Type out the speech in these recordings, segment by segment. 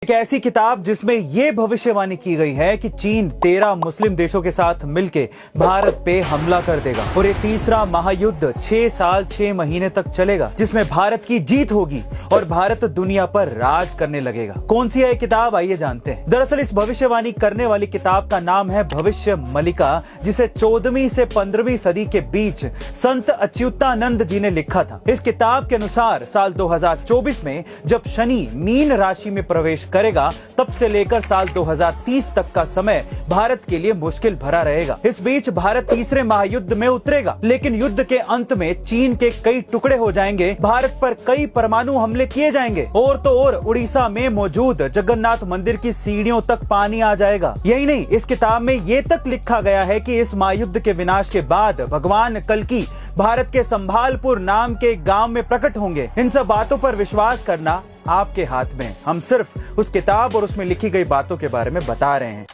एक ऐसी किताब जिसमें यह भविष्यवाणी की गई है कि चीन 13 मुस्लिम देशों के साथ मिलकर भारत पे हमला कर देगा और ये तीसरा महायुद्ध 6 साल 6 महीने तक चलेगा, जिसमें भारत की जीत होगी और भारत दुनिया पर राज करने लगेगा। कौन सी है किताब, आइए जानते हैं। दरअसल इस भविष्यवाणी करने वाली किताब का नाम है भविष्य मलिका, जिसे 14वीं से 15वीं सदी के बीच संत अच्युतानंद जी ने लिखा था। इस किताब के अनुसार साल 2024 में जब शनि मीन राशि में प्रवेश करेगा, तब से लेकर साल 2030 तक का समय भारत के लिए मुश्किल भरा रहेगा। इस बीच भारत तीसरे महायुद्ध में उतरेगा, लेकिन युद्ध के अंत में चीन के कई टुकड़े हो जाएंगे, भारत पर कई परमाणु हमले किए जाएंगे और तो और उड़ीसा में मौजूद जगन्नाथ मंदिर की सीढ़ियों तक पानी आ जाएगा। यही नहीं, इस किताब में ये तक लिखा गया है कि इस महायुद्ध के विनाश के बाद भगवान कल्कि भारत के संभालपुर नाम के गांव में प्रकट होंगे। इन सब बातों पर विश्वास करना आपके हाथ में। हम सिर्फ उस किताब और उसमें लिखी गई बातों के बारे में बता रहे हैं।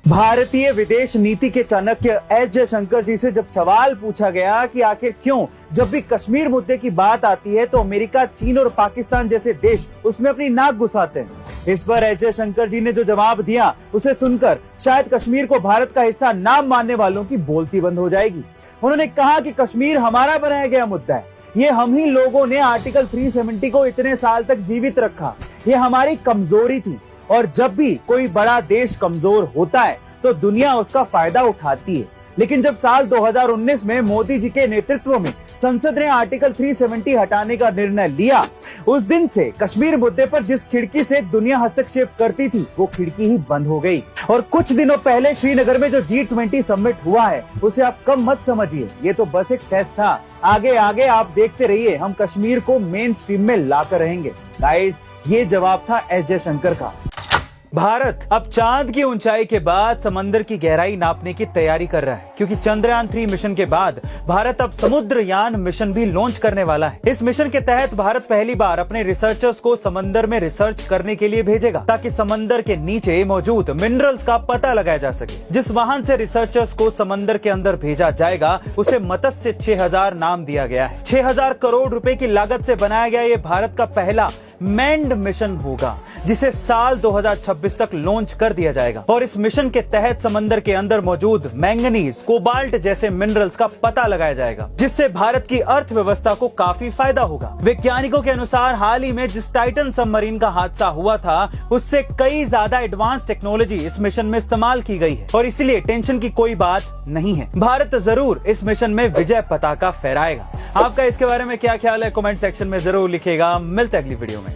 भारतीय विदेश नीति के चाणक्य एस जयशंकर जी से जब सवाल पूछा गया कि आखिर क्यों जब भी कश्मीर मुद्दे की बात आती है तो अमेरिका, चीन और पाकिस्तान जैसे देश उसमें अपनी नाक घुसाते हैं, इस पर एस जयशंकर जी ने जो जवाब दिया उसे सुनकर शायद कश्मीर को भारत का हिस्सा ना मानने वालों की बोलती बंद हो जाएगी। उन्होंने कहा कि कश्मीर हमारा बनाया गया मुद्दा है, ये हम ही लोगों ने आर्टिकल 370 को इतने साल तक जीवित रखा, ये हमारी कमजोरी थी और जब भी कोई बड़ा देश कमजोर होता है तो दुनिया उसका फायदा उठाती है। लेकिन जब साल 2019 में मोदी जी के नेतृत्व में संसद ने आर्टिकल 370 हटाने का निर्णय लिया, उस दिन से कश्मीर मुद्दे पर जिस खिड़की से दुनिया हस्तक्षेप करती थी वो खिड़की ही बंद हो गई। और कुछ दिनों पहले श्रीनगर में जो G20 समिट हुआ है उसे आप कम मत समझिए, ये तो बस एक टेस्ट था। आगे आगे आप देखते रहिए, हम कश्मीर को मेन स्ट्रीम में लाकर रहेंगे। गाइस, ये जवाब था एस जयशंकर का। भारत अब चांद की ऊंचाई के बाद समंदर की गहराई नापने की तैयारी कर रहा है, क्योंकि चंद्रयान 3 मिशन के बाद भारत अब समुद्रयान मिशन भी लॉन्च करने वाला है। इस मिशन के तहत भारत पहली बार अपने रिसर्चर्स को समंदर में रिसर्च करने के लिए भेजेगा, ताकि समंदर के नीचे मौजूद मिनरल्स का पता लगाया जा सके। जिस वाहन से रिसर्चर्स को समंदर के अंदर भेजा जाएगा उसे मत्स्य 6000 नाम दिया गया है। 6000 करोड़ रुपए की लागत से बनाया गया ये भारत का पहला मैन्ड मिशन होगा, जिसे साल 2026 तक लॉन्च कर दिया जाएगा। और इस मिशन के तहत समंदर के अंदर मौजूद मैंगनीज, कोबाल्ट जैसे मिनरल्स का पता लगाया जाएगा, जिससे भारत की अर्थव्यवस्था को काफी फायदा होगा। वैज्ञानिकों के अनुसार हाल ही में जिस टाइटन सबमरीन का हादसा हुआ था, उससे कई ज्यादा एडवांस टेक्नोलॉजी इस मिशन में इस्तेमाल की गई है और इसलिए टेंशन की कोई बात नहीं है। भारत जरूर इस मिशन में विजय पताका फहराएगा। आपका इसके बारे में क्या ख्याल है, कमेंट सेक्शन में जरूर लिखिएगा। मिलते हैं अगली वीडियो में।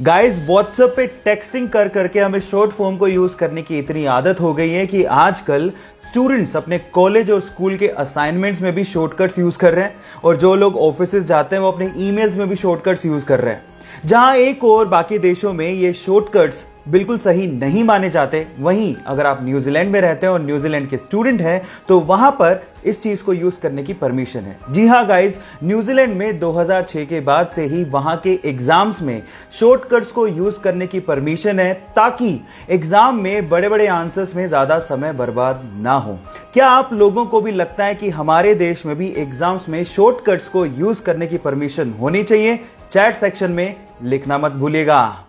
गाइस, व्हाट्सएप पे टेक्सटिंग कर करके हमें शॉर्ट फॉर्म को यूज करने की इतनी आदत हो गई है कि आजकल स्टूडेंट्स अपने कॉलेज और स्कूल के असाइनमेंट्स में भी शॉर्टकट्स यूज कर रहे हैं और जो लोग ऑफिसेज जाते हैं वो अपने ईमेल्स में भी शॉर्टकट्स यूज कर रहे हैं। जहां एक और बाकी देशों में ये शॉर्टकट्स बिल्कुल सही नहीं माने जाते, वहीं अगर आप न्यूजीलैंड में रहते हैं और न्यूजीलैंड के स्टूडेंट हैं तो वहां पर इस चीज को यूज करने की परमिशन है। जी हां गाइस, न्यूजीलैंड में 2006 के बाद से ही वहां के एग्जाम्स में शॉर्टकट्स को यूज करने की परमिशन है, ताकि एग्जाम में बड़े बड़े आंसर्स में ज्यादा समय बर्बाद ना हो। क्या आप लोगों को भी लगता है कि हमारे देश में भी एग्जाम्स में शॉर्टकट्स को यूज करने की परमिशन होनी चाहिए? चैट सेक्शन में लिखना मत भूलिएगा।